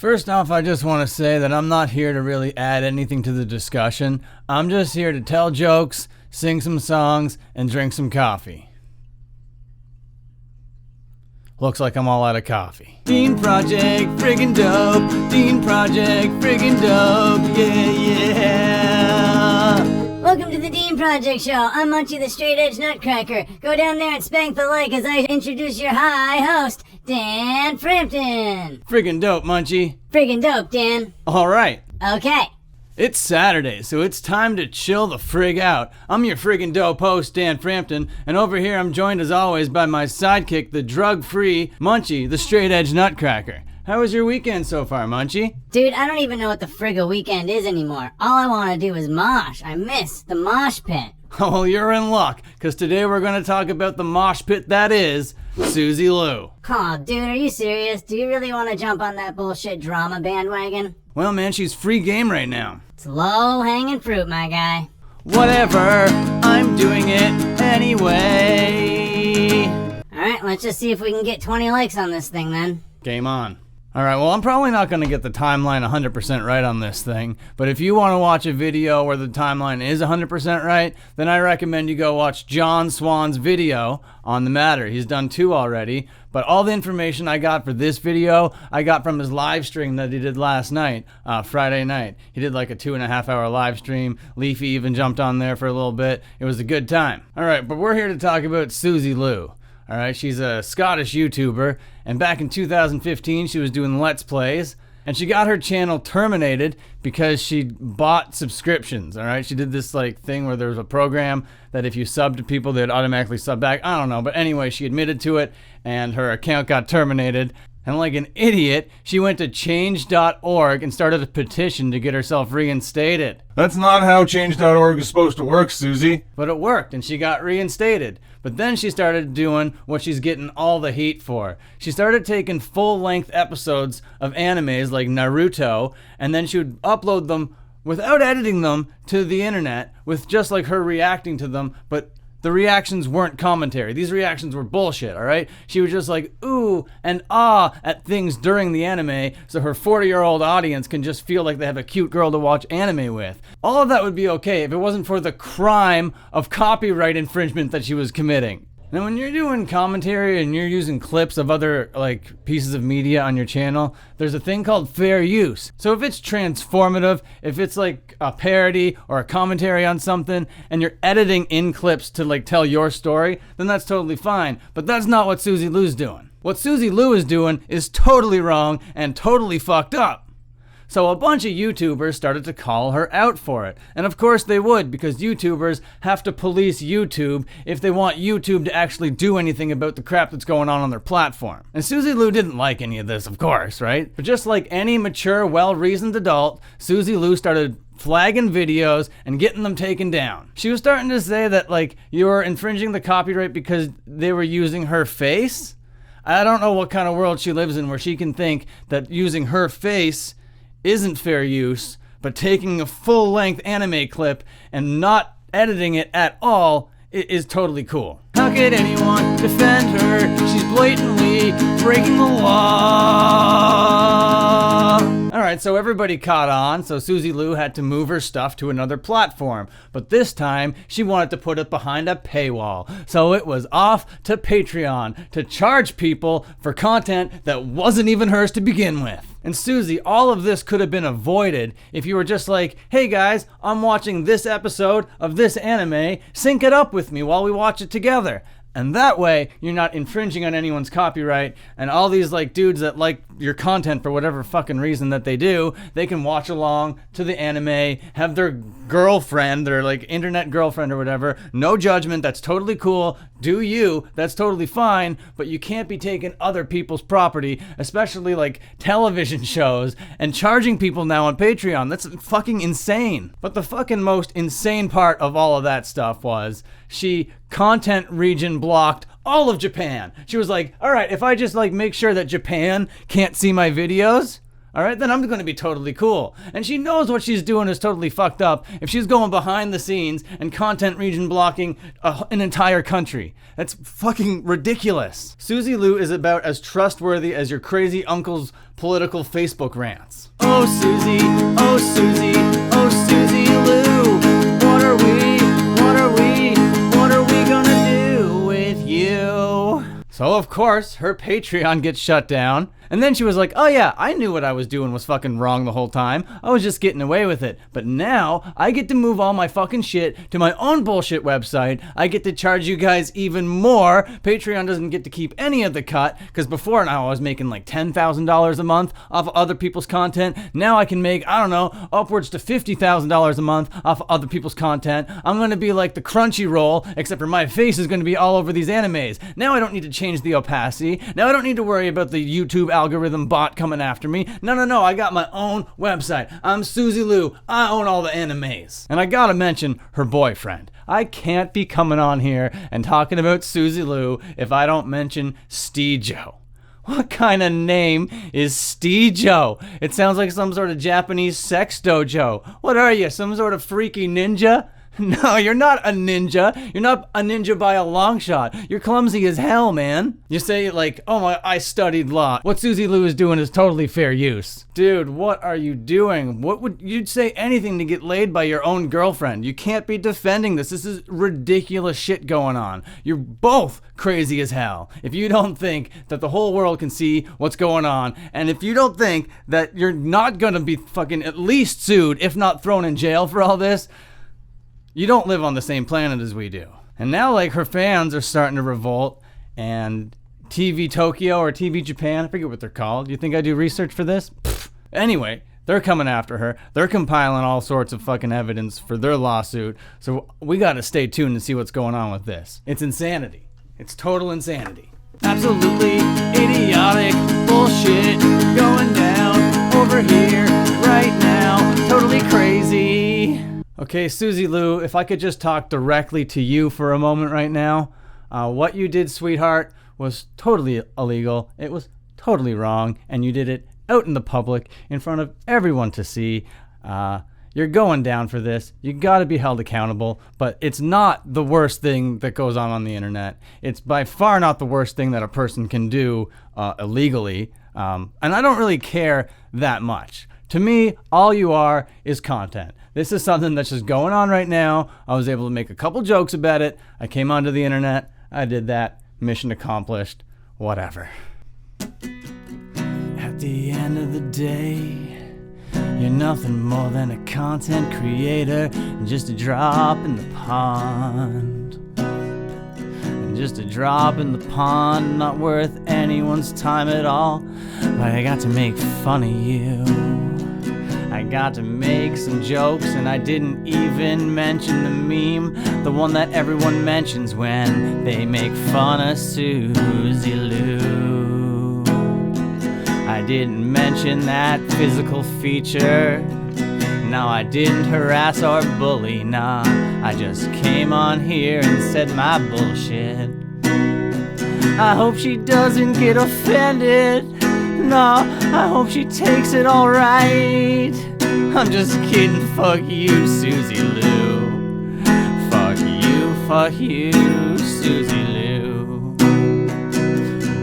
First off, I just want to say that I'm not here to really add anything to the discussion. I'm just here to tell jokes, sing some songs, and drink some coffee. Looks like I'm all out of coffee. Dean Project, friggin' dope. Dean Project, friggin' dope. Yeah. Welcome to the Dean Project Show. I'm Munchie the Straight Edge Nutcracker. Go down there and spank the like as I introduce your high host, Dan Frampton. Friggin' dope, Munchie. Friggin' dope, Dan. Alright. Okay. It's Saturday, so it's time to chill the frig out. I'm your friggin' dope host, Dan Frampton, and over here I'm joined as always by my sidekick, the drug-free Munchie, the Straight Edge Nutcracker. How was your weekend so far, Munchie? Dude, I don't even know what the frig a weekend is anymore. All I want to do is mosh. I miss the mosh pit. Oh, well, you're in luck, because today we're going to talk about the mosh pit that is Suzy Lu. Aw, dude, are you serious? Do you really want to jump on that bullshit drama bandwagon? Well, man, she's free game right now. It's low-hanging fruit, my guy. Whatever, I'm doing it anyway. Alright, let's just see if we can get 20 likes on this thing then. Game on. Alright, well, I'm probably not going to get the timeline 100% right on this thing, but if you want to watch a video where the timeline is 100% right, then I recommend you go watch Swan's video on the matter. He's done 2 already, but all the information I got for this video, I got from his live stream that he did last night, Friday night. He did like a 2.5-hour live stream. Leafy even jumped on there for a little bit. It was a good time. Alright, but we're here to talk about Suzy Lu. Alright, she's a Scottish YouTuber, and back in 2015 she was doing Let's Plays, and she got her channel terminated because she bought subscriptions, alright? She did this like thing where there was a program that if you sub to people, they'd automatically sub back. I don't know, but anyway, she admitted to it, and her account got terminated. And like an idiot, she went to change.org and started a petition to get herself reinstated. That's not how change.org is supposed to work, Suzy. But it worked, and she got reinstated. But then she started doing what she's getting all the heat for. She started taking full-length episodes of animes like Naruto, and then she would upload them without editing them to the internet, with just like her reacting to them, but the reactions weren't commentary. These reactions were bullshit, alright? She was just like, ooh and ah at things during the anime, so her 40-year-old audience can just feel like they have a cute girl to watch anime with. All of that would be okay if it wasn't for the crime of copyright infringement that she was committing. Now, when you're doing commentary and you're using clips of other, like, pieces of media on your channel, there's a thing called fair use. So if it's transformative, if it's like a parody or a commentary on something, and you're editing in clips to, like, tell your story, then that's totally fine. But that's not what Suzy Lu's doing. What Suzy Lu is doing is totally wrong and totally fucked up. So a bunch of YouTubers started to call her out for it. And of course they would, because YouTubers have to police YouTube if they want YouTube to actually do anything about the crap that's going on their platform. And Suzy Lu didn't like any of this, of course, right? But just like any mature, well-reasoned adult, Suzy Lu started flagging videos and getting them taken down. She was starting to say that, like, you were infringing the copyright because they were using her face. I don't know what kind of world she lives in where she can think that using her face isn't fair use, but taking a full-length anime clip and not editing it at all is totally cool. How could anyone defend her? She's blatantly breaking the law. Alright, so everybody caught on, so Suzy Lu had to move her stuff to another platform. But this time, she wanted to put it behind a paywall. So it was off to Patreon to charge people for content that wasn't even hers to begin with. And Suzy, all of this could have been avoided if you were just like, hey guys, I'm watching this episode of this anime, sync it up with me while we watch it together. And that way, you're not infringing on anyone's copyright, and all these like dudes that like your content for whatever fucking reason that they do, they can watch along to the anime, have their girlfriend, their like internet girlfriend or whatever, no judgment, that's totally cool, do you, that's totally fine, but you can't be taking other people's property, especially like television shows, and charging people now on Patreon. That's fucking insane. But the fucking most insane part of all of that stuff was she content region blocked all of Japan. She was like, all right, if I just like make sure that Japan can't see my videos, alright, then I'm gonna be totally cool. And she knows what she's doing is totally fucked up if she's going behind the scenes and content region blocking an entire country. That's fucking ridiculous. Suzy Lu is about as trustworthy as your crazy uncle's political Facebook rants. Oh Suzy, oh Suzy, oh Suzy Lu, what are we gonna do with you? So of course, her Patreon gets shut down. And then she was like, oh yeah, I knew what I was doing was fucking wrong the whole time. I was just getting away with it. But now, I get to move all my fucking shit to my own bullshit website. I get to charge you guys even more. Patreon doesn't get to keep any of the cut, because before now I was making like $10,000 a month off of other people's content. Now I can make, I don't know, upwards to $50,000 a month off of other people's content. I'm gonna be like the Crunchyroll, except for my face is gonna be all over these animes. Now I don't need to change the opacity. Now I don't need to worry about the YouTube algorithm bot coming after me. No, I got my own website. I'm Suzy Lu. I own all the animes. And I gotta mention her boyfriend. I can't be coming on here and talking about Suzy Lu if I don't mention Steejo. What kind of name is Steejo? It sounds like some sort of Japanese sex dojo. What are you, some sort of freaky ninja? No, you're not a ninja. You're not a ninja by a long shot. You're clumsy as hell, man. You say like, oh my, I studied law. What Suzy Lu is doing is totally fair use. Dude, what are you doing? You'd say anything to get laid by your own girlfriend. You can't be defending this. This is ridiculous shit going on. You're both crazy as hell. If you don't think that the whole world can see what's going on, and if you don't think that you're not gonna be fucking at least sued, if not thrown in jail for all this, you don't live on the same planet as we do. And now, like, her fans are starting to revolt, and TV Tokyo or TV Japan, I forget what they're called. You think I do research for this? Pfft. Anyway, they're coming after her. They're compiling all sorts of fucking evidence for their lawsuit. So we gotta stay tuned and see what's going on with this. It's insanity. It's total insanity. Absolutely idiotic bullshit going down over here right now. Totally crazy. Okay, Suzy Lu, if I could just talk directly to you for a moment right now. What you did, sweetheart, was totally illegal. It was totally wrong, and you did it out in the public in front of everyone to see. You're going down for this. You gotta be held accountable, but it's not the worst thing that goes on the internet. It's by far not the worst thing that a person can do illegally, and I don't really care that much. To me, all you are is content. This is something that's just going on right now. I was able to make a couple jokes about it. I came onto the internet. I did that. Mission accomplished. Whatever. At the end of the day, you're nothing more than a content creator and just a drop in the pond. And just a drop in the pond, not worth anyone's time at all. But I got to make fun of you. I got to make some jokes, and I didn't even mention the meme, the one that everyone mentions when they make fun of Suzy Lu. I didn't mention that physical feature. No, I didn't harass or bully, nah. I just came on here and said my bullshit. I hope she doesn't get offended. No, I hope she takes it alright. I'm just kidding, fuck you, Suzy Lu. Fuck you, Suzy Lu.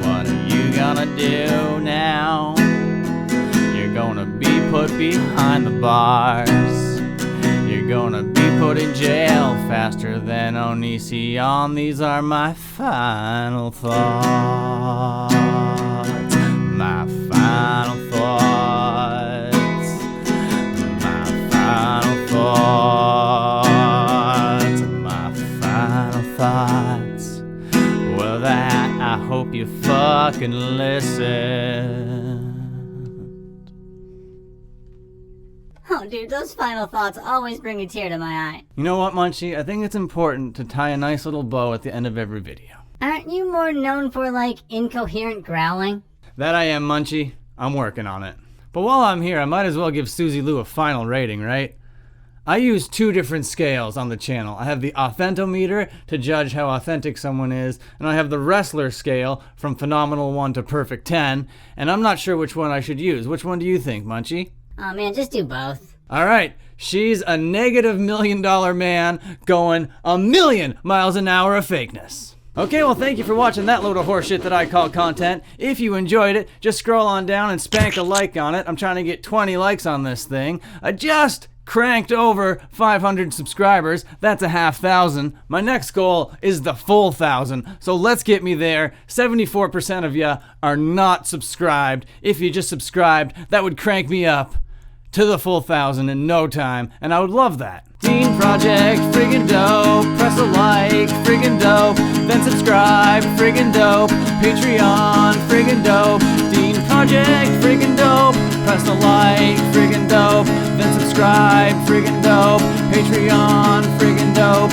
What are you gonna do now? You're gonna be put behind the bars. You're gonna be put in jail faster than Onision. These are my final thoughts. My final thoughts. My final thoughts. My final thoughts. Well, that I hope you fucking listen. Oh, dude, those final thoughts always bring a tear to my eye. You know what, Munchie? I think it's important to tie a nice little bow at the end of every video. Aren't you more known for, like, incoherent growling? That I am, Munchie. I'm working on it. But while I'm here, I might as well give Suzy Lu a final rating, right? I use 2 different scales on the channel. I have the Authentometer to judge how authentic someone is, and I have the Wrestler scale from Phenomenal 1 to Perfect 10, and I'm not sure which one I should use. Which one do you think, Munchie? Oh man, just do both. Alright, she's a negative $1 million man going 1,000,000 miles an hour of fakeness. Okay, well thank you for watching that load of horseshit that I call content. If you enjoyed it, just scroll on down and spank a like on it. I'm trying to get 20 likes on this thing. I just cranked over 500 subscribers. That's a half thousand. My next goal is the full 1,000. So let's get me there. 74% of ya are not subscribed. If you just subscribed, that would crank me up to the full 1,000 in no time, and I would love that. Dean Project, friggin' dope. Press a like, friggin' dope. Then subscribe, friggin' dope. Patreon, friggin' dope. Dean Project, friggin' dope. Press the like, friggin' dope. Then subscribe, friggin' dope. Patreon, friggin' dope.